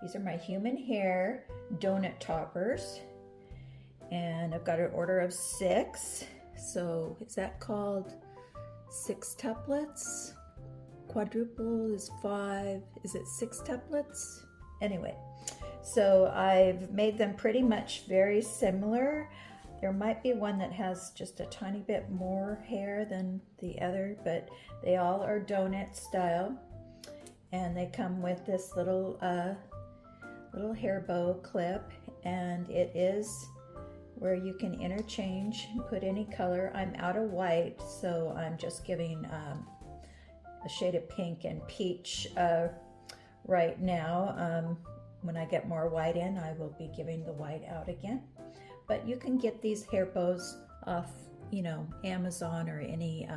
These are my human hair donut toppers. And I've got an order of 6. So is that called sextuplets? Quadruple is 5. Is it sextuplets? Anyway, so I've made them pretty much very similar. There might be one that has just a tiny bit more hair than the other, but they all are donut style. And they come with this little hair bow clip, and it is where you can interchange and put any color. I'm out of white, so I'm just giving a shade of pink and peach right now. When I get more white in, I will be giving the white out again. But you can get these hair bows off, you know, Amazon or any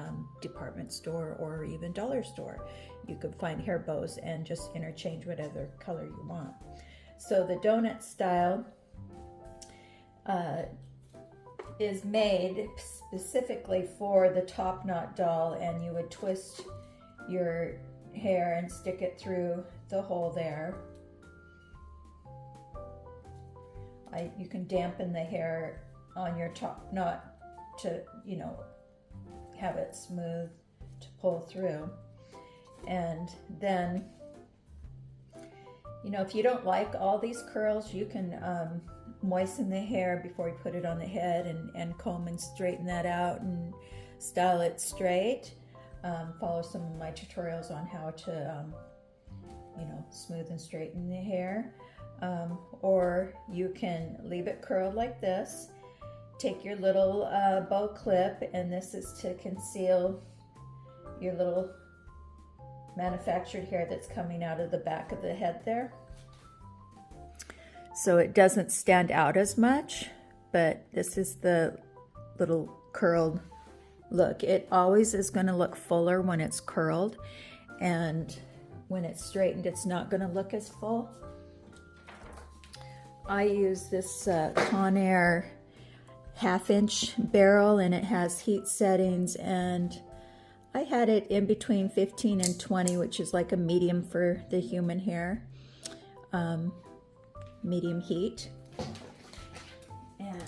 department store or even dollar store. You could find hair bows and just interchange whatever color you want. So the donut style is made specifically for the top knot doll, and you would twist your hair and stick it through the hole there. You can dampen the hair on your top knot to, you know, have it smooth to pull through. And then, you know, if you don't like all these curls, you can moisten the hair before you put it on the head and comb and straighten that out and style it straight. Follow some of my tutorials on how to, you know, smooth and straighten the hair. Or you can leave it curled like this. Take your little bow clip, and this is to conceal your little manufactured hair that's coming out of the back of the head there. So it doesn't stand out as much, but this is the little curled look. It always is going to look fuller when it's curled, and when it's straightened, it's not going to look as full. I use this Conair 1/2-inch barrel, and it has heat settings, and I had it in between 15 and 20, which is like a medium for the human hair, medium heat. And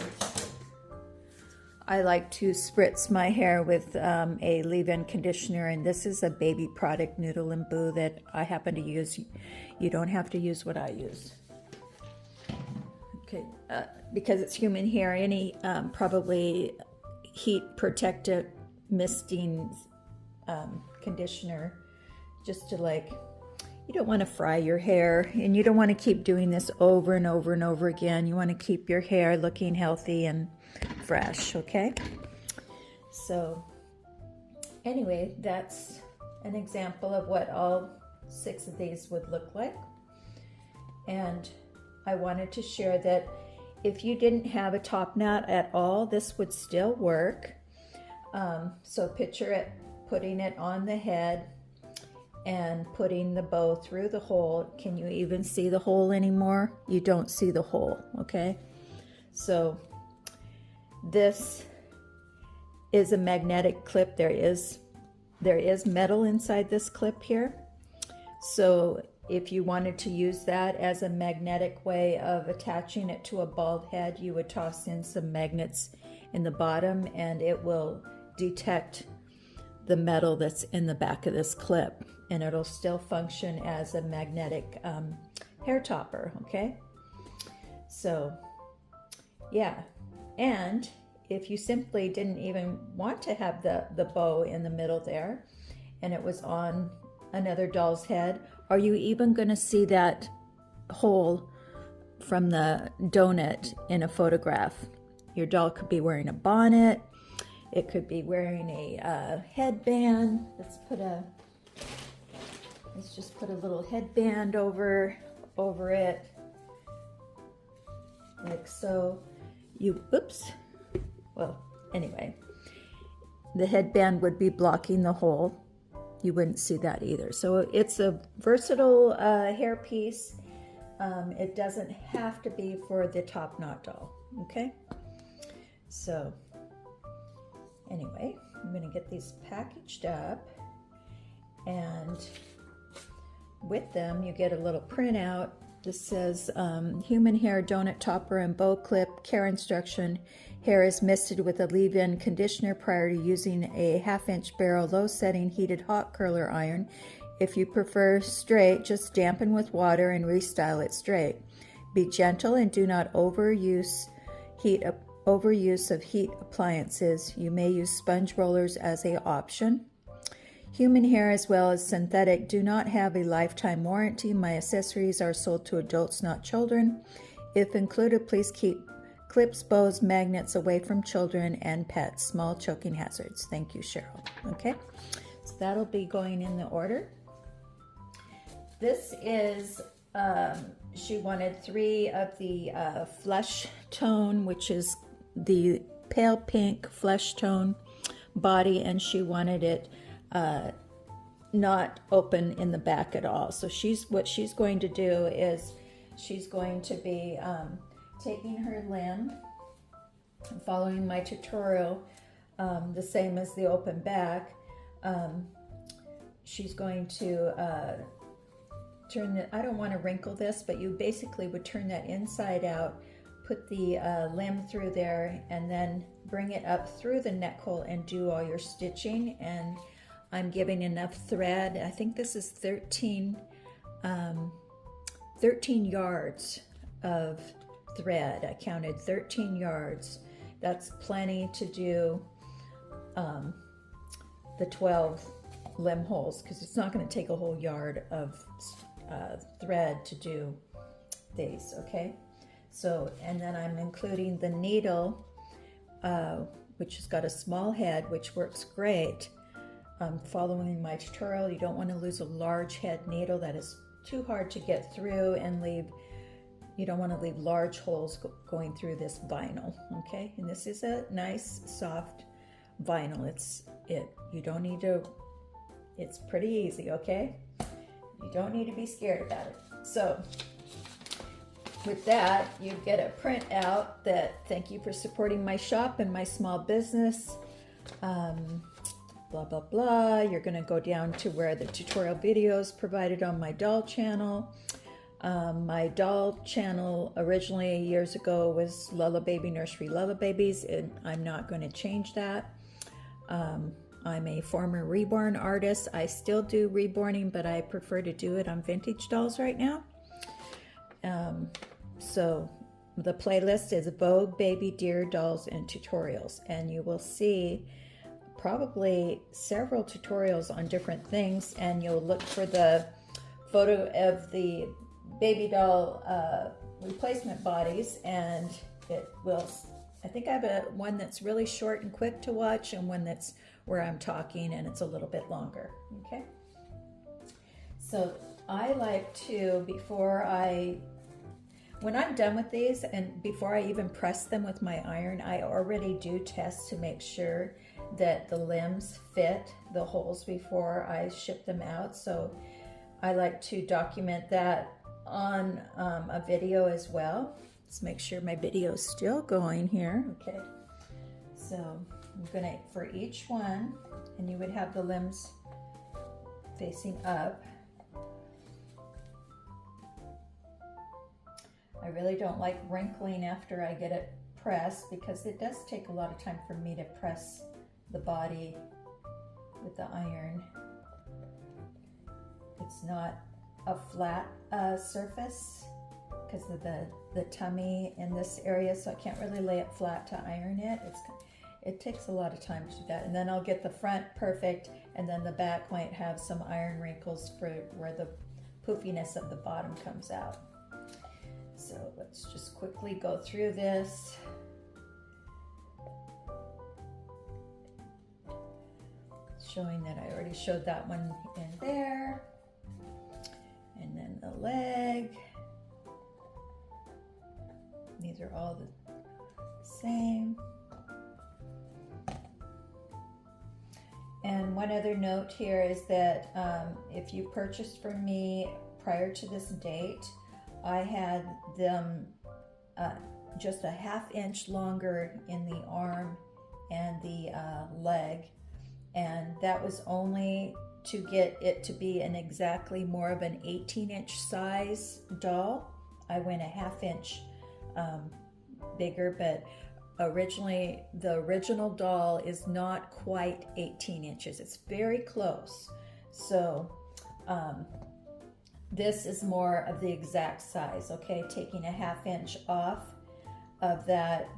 I like to spritz my hair with a leave-in conditioner, and this is a baby product, Noodle and Boo, that I happen to use. You don't have to use what I use. Okay, because it's human hair, any probably heat protective misting conditioner, just to, like, you don't want to fry your hair, and you don't want to keep doing this over and over and over again. You want to keep your hair looking healthy and fresh, okay? So anyway, that's an example of what all 6 of these would look like. And I wanted to share that if you didn't have a top knot at all, this would still work. So picture it, putting it on the head and putting the bow through the hole. Can you even see the hole anymore? You don't see the hole, okay? So this is a magnetic clip. There is metal inside this clip here. So if you wanted to use that as a magnetic way of attaching it to a bald head, you would toss in some magnets in the bottom, and it will detect the metal that's in the back of this clip, and it'll still function as a magnetic hair topper, okay? So yeah, and if you simply didn't even want to have the bow in the middle there, and it was on another doll's head, are you even going to see that hole from the donut in a photograph? Your doll could be wearing a bonnet. It could be wearing a headband. Let's just put a little headband over it, like so. Oops. Well, anyway, the headband would be blocking the hole. You wouldn't see that either. So it's a versatile hair piece. It doesn't have to be for the top knot doll, okay? So anyway, I'm gonna get these packaged up, and with them you get a little printout This says, human hair, donut topper, and bow clip. Care instruction. Hair is misted with a leave-in conditioner prior to using a 1/2-inch barrel low-setting heated hot curler iron. If you prefer straight, just dampen with water and restyle it straight. Be gentle and do not overuse of heat appliances. You may use sponge rollers as an option. Human hair as well as synthetic do not have a lifetime warranty. My accessories are sold to adults, not children. If included, please keep clips, bows, magnets away from children and pets. Small choking hazards. Thank you, Cheryl. Okay, so that'll be going in the order. This is, she wanted 3 of the flesh tone, which is the pale pink flesh tone body, and she wanted it not open in the back at all. So what she's going to do is she's going to be taking her limb, following my tutorial, the same as the open back. She's going to turn the, I don't want to wrinkle this, but you basically would turn that inside out, put the limb through there, and then bring it up through the neck hole and do all your stitching. And I'm giving enough thread. I think this is 13 yards of thread. I counted 13 yards. That's plenty to do the 12 limb holes, because it's not going to take a whole yard of thread to do these. Okay, so, and then I'm including the needle, which has got a small head, which works great. Following my tutorial, you don't want to lose a large head needle. That is too hard to get through, and you don't want to leave large holes going through this vinyl. Okay, and this is a nice soft vinyl. You don't need to, it's pretty easy. Okay, you don't need to be scared about it. So with that, you get a print out that, thank you for supporting my shop and my small business, blah blah blah. You're going to go down to where the tutorial videos provided on my doll channel. My doll channel originally years ago was LullaBaby Nursery LullaBabies, and I'm not going to change that. I'm a former reborn artist. I still do reborning, but I prefer to do it on vintage dolls right now. So the playlist is Vogue, Baby, Deer, Dolls, and Tutorials, and you will see probably several tutorials on different things, and you'll look for the photo of the baby doll replacement bodies, and it will, I think I have one that's really short and quick to watch, and one that's where I'm talking and it's a little bit longer. Okay, so I like to, when I'm done with these, and before I even press them with my iron, I already do test to make sure that the limbs fit the holes before I ship them out. So I like to document that on a video as well. Let's make sure my video is still going here. Okay, so I'm gonna, for each one, and you would have the limbs facing up. I really don't like wrinkling after I get it pressed, because it does take a lot of time for me to press the body with the iron. It's not a flat surface because of the tummy in this area, so I can't really lay it flat to iron it. It takes a lot of time to do that. And then I'll get the front perfect, and then the back might have some iron wrinkles for where the poofiness of the bottom comes out. So let's just quickly go through this. Showing that I already showed that one in there. And then the leg. These are all the same. And one other note here is that if you purchased from me prior to this date, I had them just a 1/2 inch longer in the arm and the leg, and that was only to get it to be an exactly more of an 18-inch size doll, I went a ½ inch bigger, but originally the original doll is not quite 18 inches. It's very close. So this is more of the exact size, okay? Taking a ½ inch off of that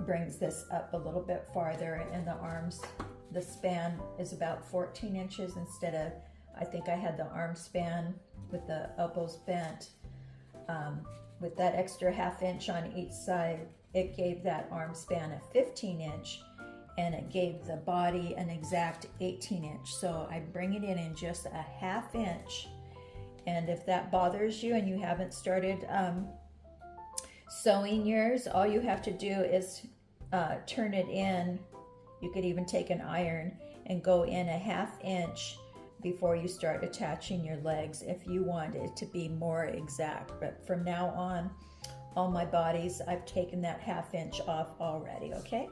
brings this up a little bit farther, and the arms, the span is about 14 inches instead of, I think I had the arm span with the elbows bent. With that extra ½ inch on each side, it gave that arm span a 15-inch, and it gave the body an exact 18-inch. So I bring it in just a ½ inch. And if that bothers you and you haven't started sewing yours, all you have to do is turn it in. You could even take an iron and go in a ½ inch before you start attaching your legs if you want it to be more exact. But from now on, all my bodies, I've taken that ½ inch off already, okay?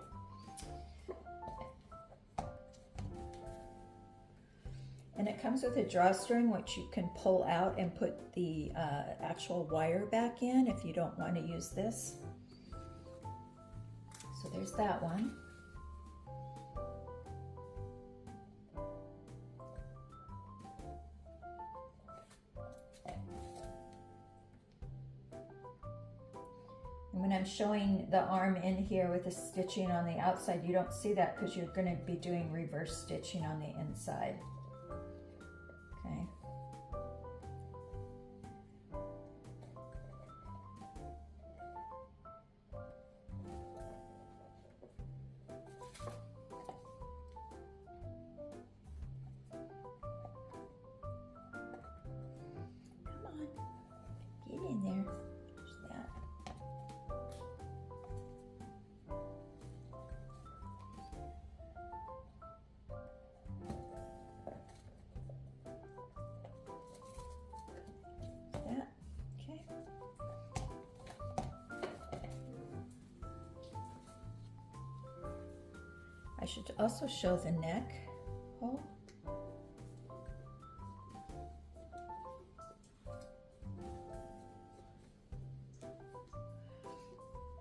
And it comes with a drawstring, which you can pull out and put the actual wire back in if you don't want to use this. So there's that one. And when I'm showing the arm in here with the stitching on the outside, you don't see that because you're going to be doing reverse stitching on the inside. Okay. Come on, get in there. There's that. Okay. I should also show the neck hole.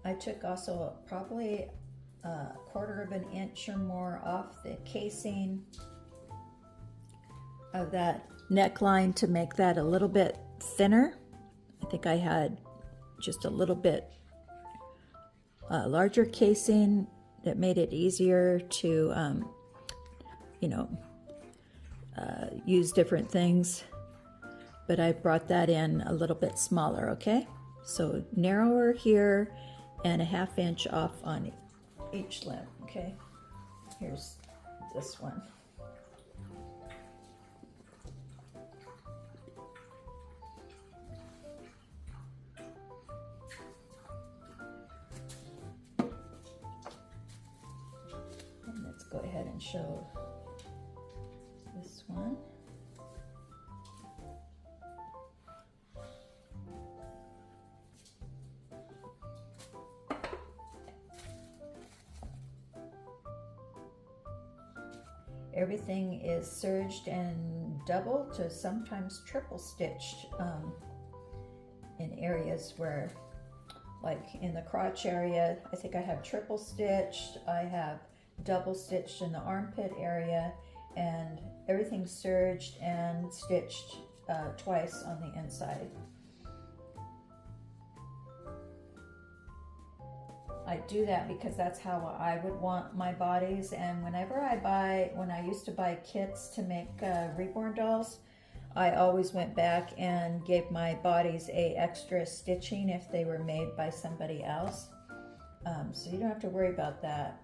I took also probably a 1/4 of an inch or more off the casing of that neckline to make that a little bit thinner. I think I had just a little bit larger casing that made it easier to use different things, but I brought that in a little bit smaller. Okay, so narrower here and a ½ inch off on each limb. Okay, here's this one. And let's go ahead and show this one. Everything is serged and double to sometimes triple stitched in areas where, like in the crotch area, I think I have triple stitched, I have double stitched in the armpit area, and everything's serged and stitched twice on the inside. I do that because that's how I would want my bodies, and when I used to buy kits to make reborn dolls, I always went back and gave my bodies a extra stitching if they were made by somebody else. So you don't have to worry about that.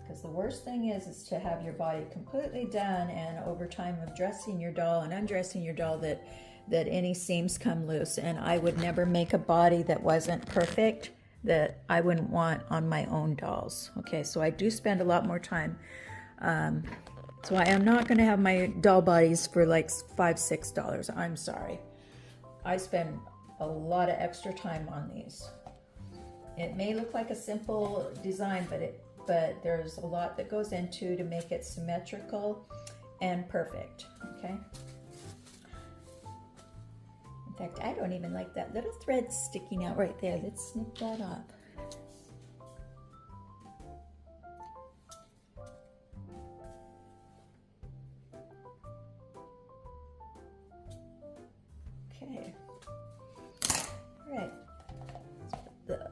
Because the worst thing is to have your body completely done, and over time of dressing your doll and undressing your doll, that any seams come loose, and I would never make a body that wasn't perfect that I wouldn't want on my own dolls. Okay, so I do spend a lot more time. So I am not going to have my doll bodies for like $5, $6. I'm sorry. I spend a lot of extra time on these. It may look like a simple design, but but there's a lot that goes into to make it symmetrical and perfect, okay? In fact, I don't even like that little thread sticking out right there. Let's snip that off. Okay. All right. Let's put the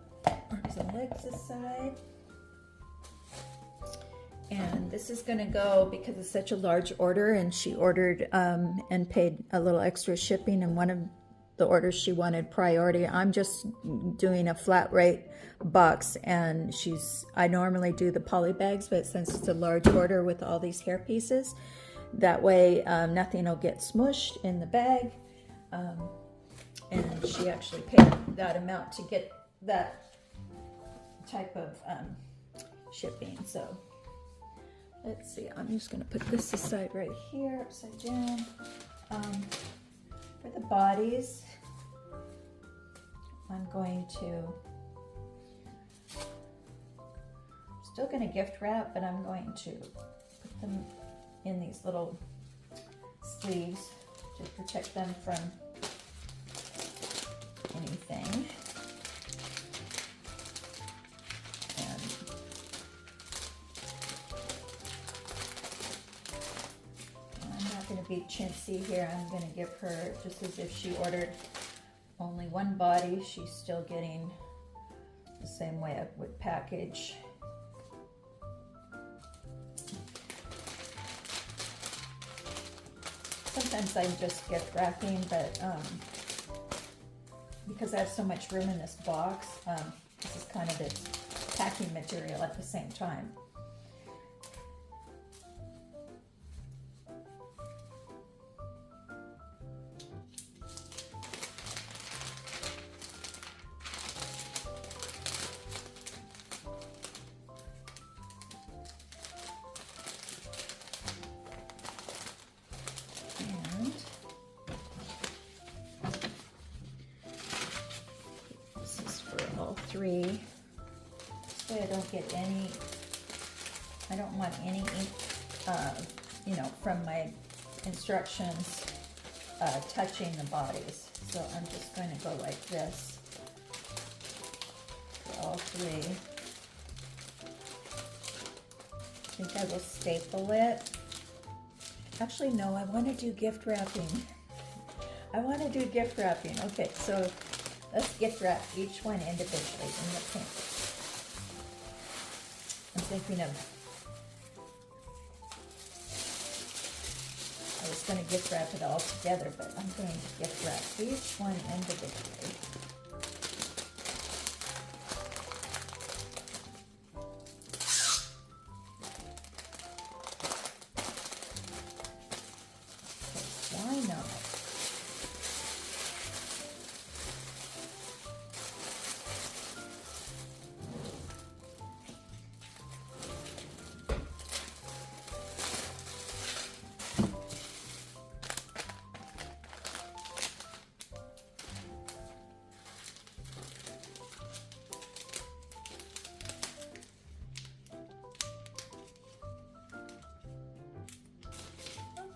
arms and legs aside. And this is going to go, because it's such a large order, and she ordered and paid a little extra shipping, and one of the orders she wanted priority. I'm just doing a flat rate box, and I normally do the poly bags, but since it's a large order with all these hair pieces, that way nothing will get smushed in the bag. And she actually paid that amount to get that type of shipping. So let's see, I'm just going to put this aside right here, upside down. For the bodies, I'm still going to gift wrap, but I'm going to put them in these little sleeves to protect them from anything. And I'm not going to be chintzy here. I'm going to give her, just as if she ordered only one body, she's still getting the same way I would package. Sometimes I'm just gift wrapping, but because I have so much room in this box, this is kind of its packing material at the same time. Three. This way I don't get any, I don't want any ink, you know, from my instructions touching the bodies. So I'm just going to go like this for all three. I think I will staple it. Actually, no, I want to do gift wrapping. I want to do gift wrapping. Okay, so let's gift wrap each one individually in the pink. I'm thinking of, I was going to gift wrap it all together, but I'm going to gift wrap each one individually. Why not?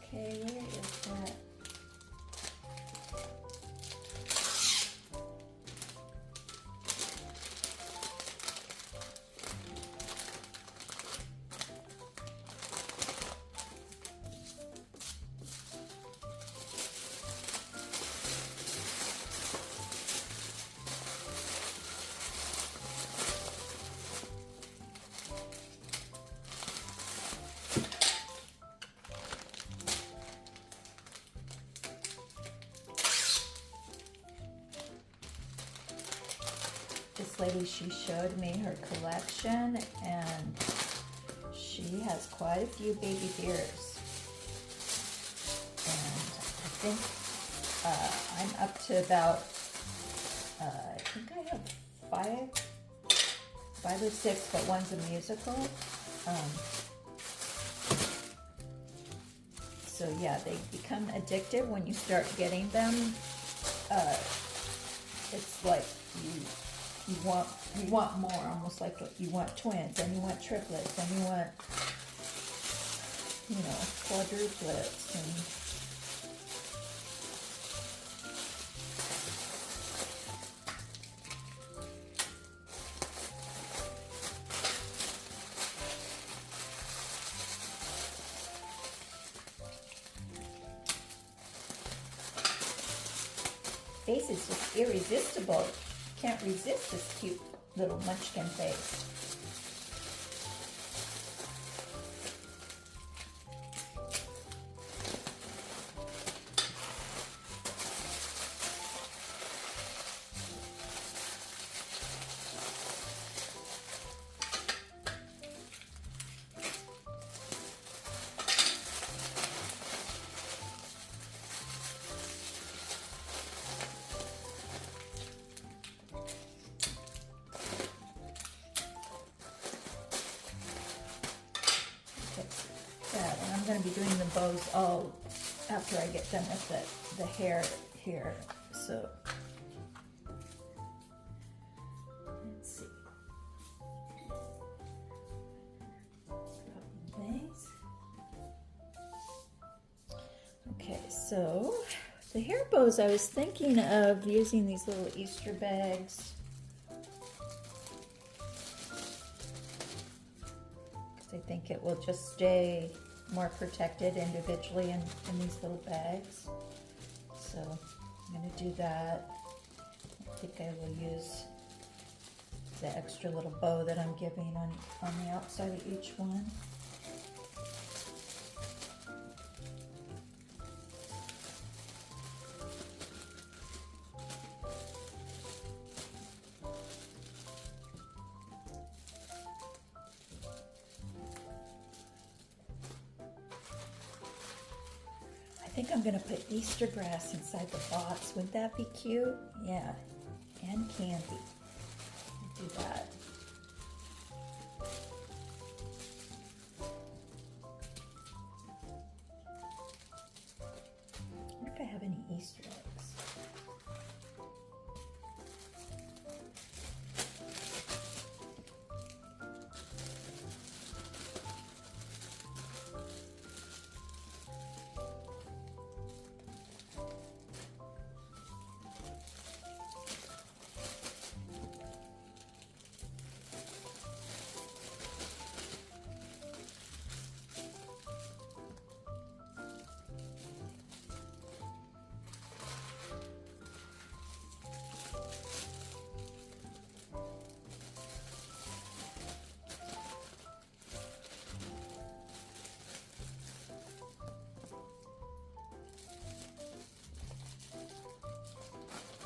Okay, where is that? This lady, she showed me her collection, and she has quite a few baby bears. And I think I'm up to about, I think I have five or six, but one's a musical. So yeah, they become addictive when you start getting them. It's like you want more, almost like you want twins, and you want triplets, and you want, you know, quadruplets, and face is just irresistible. Can't resist this cute little munchkin face. And I'm going to be doing the bows all after I get done with the hair here. So let's see. Things. Okay, so the hair bows, I was thinking of using these little Easter bags. I think it will just stay more protected individually in these little bags. So I'm going to do that. I think I will use the extra little bow that I'm giving on the outside of each one. I think I'm going to put Easter grass inside the box. Wouldn't that be cute? Yeah, and candy. Do that. I wonder if I have any Easter eggs.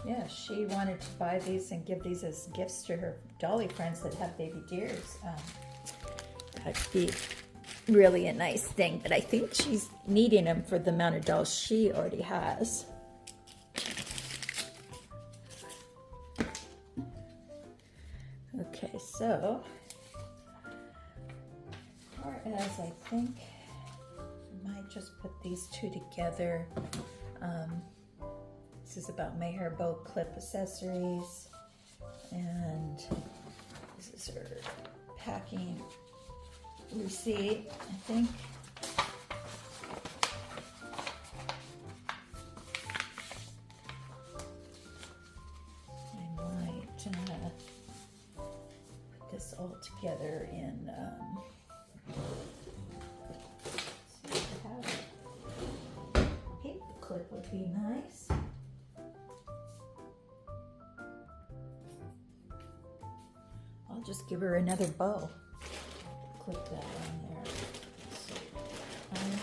Yeah, she wanted to buy these and give these as gifts to her dolly friends that have baby deers. That'd be really a nice thing, but I think she's needing them for the amount of dolls she already has. Okay, so as far as I think I might just put these two together. This is about my hair bow clip accessories, and this is her packing receipt, I think. I might put this all together in see if I have a paper clip would be nice. I'll just give her another bow. Clip that on there. So I have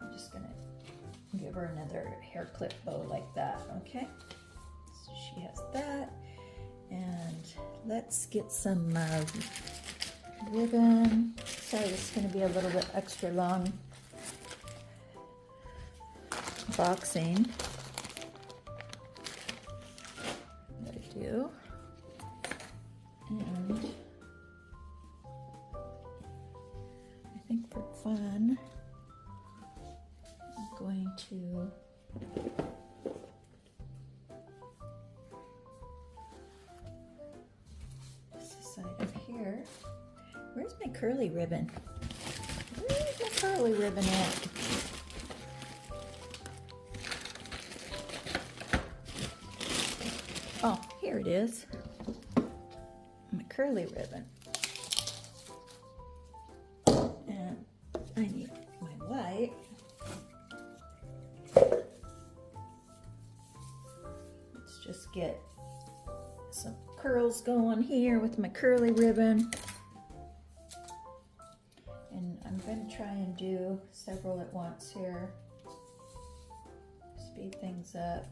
I'm just gonna give her another hair clip bow like that, okay? So she has that. And let's get some ribbon. Sorry, this is going to be a little bit extra long boxing. That I do. And to this side of here. Where's my curly ribbon? Where's my curly ribbon at? Oh, here it is. My curly ribbon. And I need my white. Let's just get some curls going here with my curly ribbon. And I'm going to try and do several at once here. Speed things up.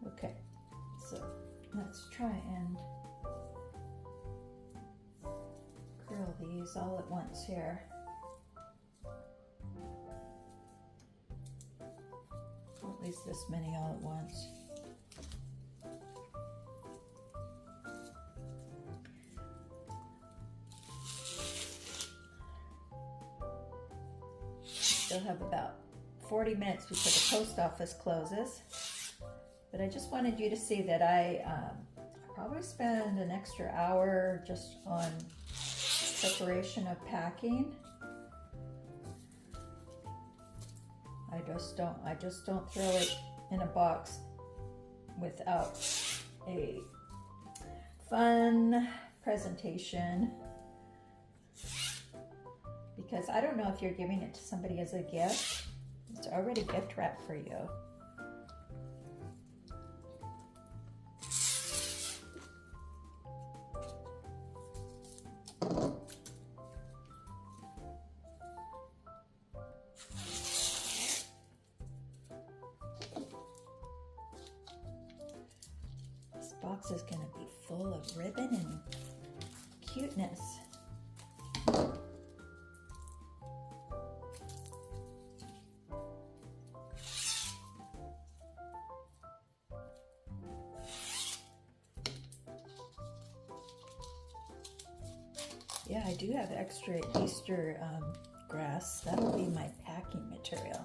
Okay, so let's try and curl these all at once here. At least this many all at once. Still have about 40 minutes before the post office closes. But I just wanted you to see that I probably spend an extra hour just on preparation of packing. I just don't throw it in a box without a fun presentation, because I don't know if you're giving it to somebody as a gift. It's already gift wrapped for you. Box is going to be full of ribbon and cuteness. Yeah, I do have extra Easter grass. That'll be my packing material.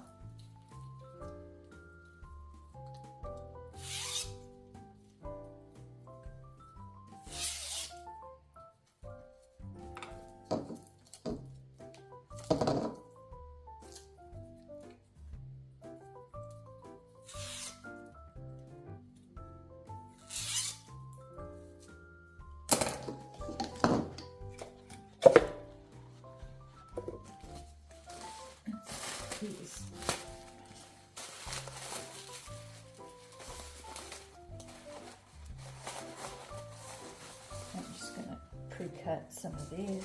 These. I'm just going to pre-cut some of these.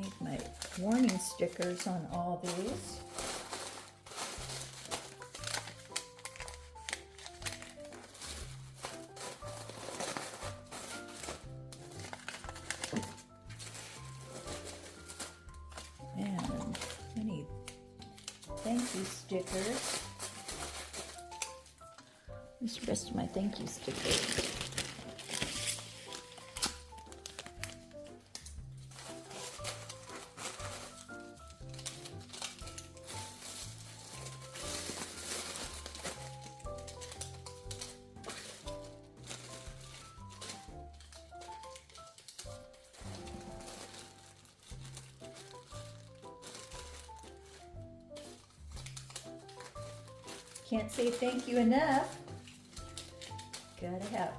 need my warning stickers on all these. And I need thank you stickers. Where's the rest of my thank you stickers? Can't say thank you enough. Gotta have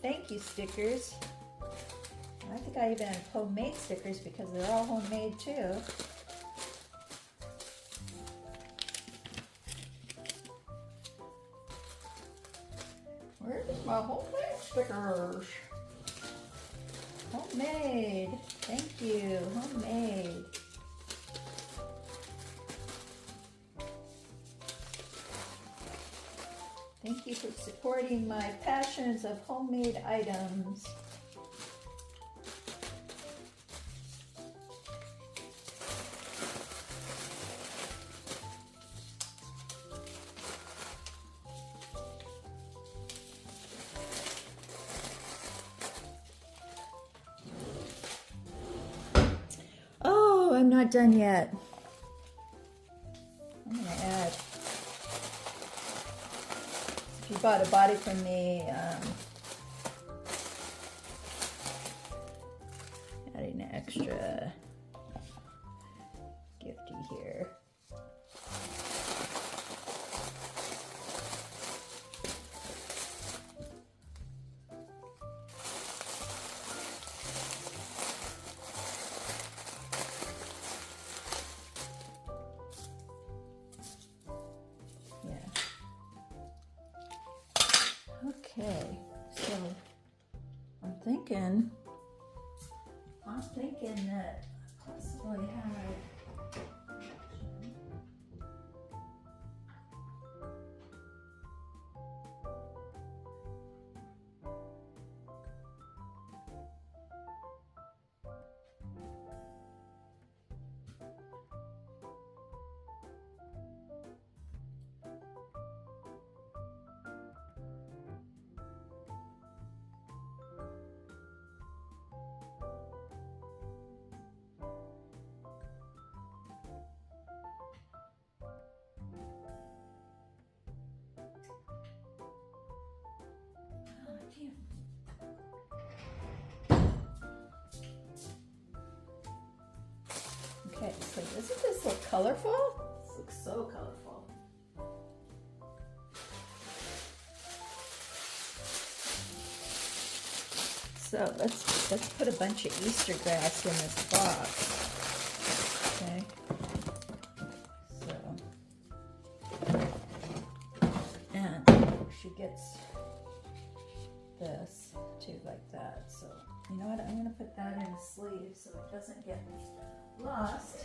thank you stickers. I think I even have homemade stickers because they're all homemade too. Where's my homemade stickers? Homemade. Thank you. Homemade. Thank you for supporting my passions of homemade items. Oh, I'm not done yet. I'm gonna add. If you bought a body from me, adding an extra gifty here. Okay, so I'm thinking that I possibly have Okay, so doesn't this look colorful? This looks so colorful. So let's put a bunch of Easter grass in this box. Okay. So, and she gets this too, like that. So you know what? I'm gonna put that in a sleeve so it doesn't get lost.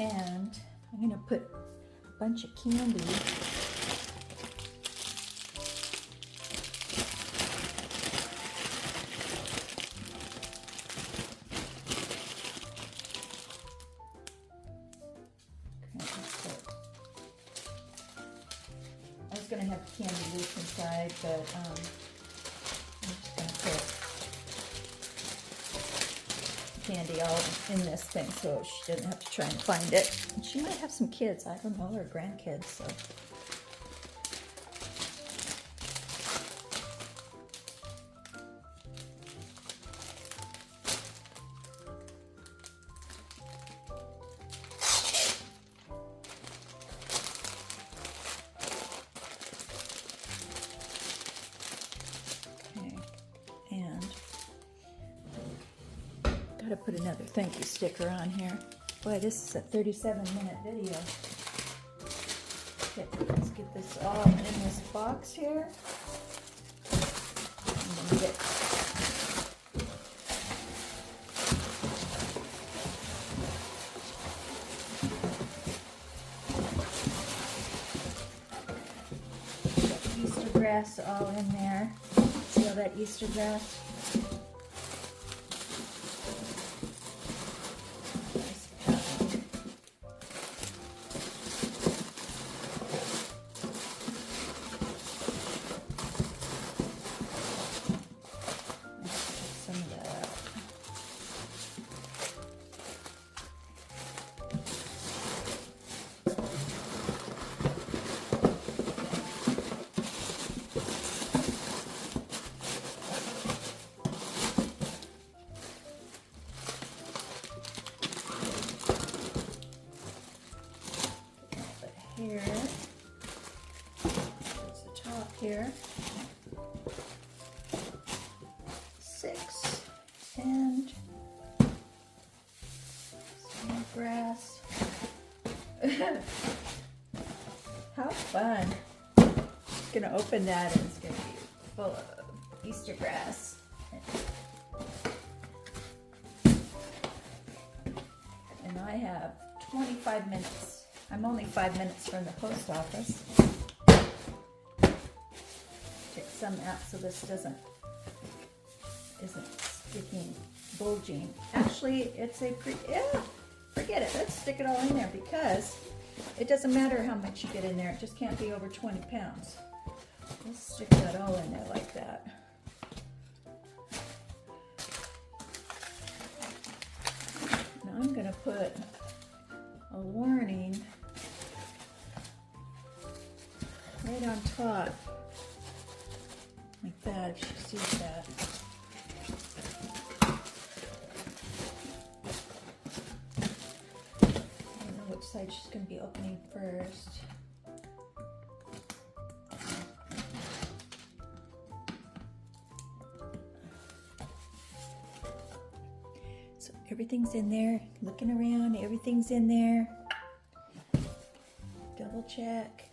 And I'm going to put a bunch of candy . I was going to have candy loose inside, but I'm just going to put candy all in this thing so she doesn't have to try and find it. And she might have some kids, I don't know, or grandkids, so. Gotta put another thank you sticker on here. Boy, this is a 37-minute video. Okay, let's get this all in this box here. I'm gonna get Easter grass all in there. See all that Easter grass? Here, that's the top here. 6 and some grass. How fun! I'm gonna open that and it's gonna be full of Easter grass. And I have 25 minutes. I'm only 5 minutes from the post office. Take some out so this isn't sticking, bulging. Actually, it's a forget it. Let's stick it all in there because it doesn't matter how much you get in there. It just can't be over 20 pounds. Let's stick that all in there like that. Now I'm gonna put a warning right on top, like that, if she sees that. I don't know which side she's going to be opening first. So everything's in there, looking around, everything's in there. Double check.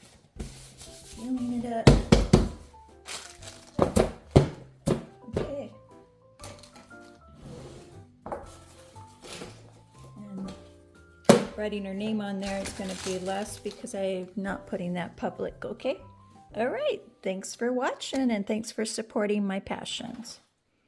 Feeling it up. Okay. And writing her name on there is going to be less because I'm not putting that public, okay? All right. Thanks for watching and thanks for supporting my passions.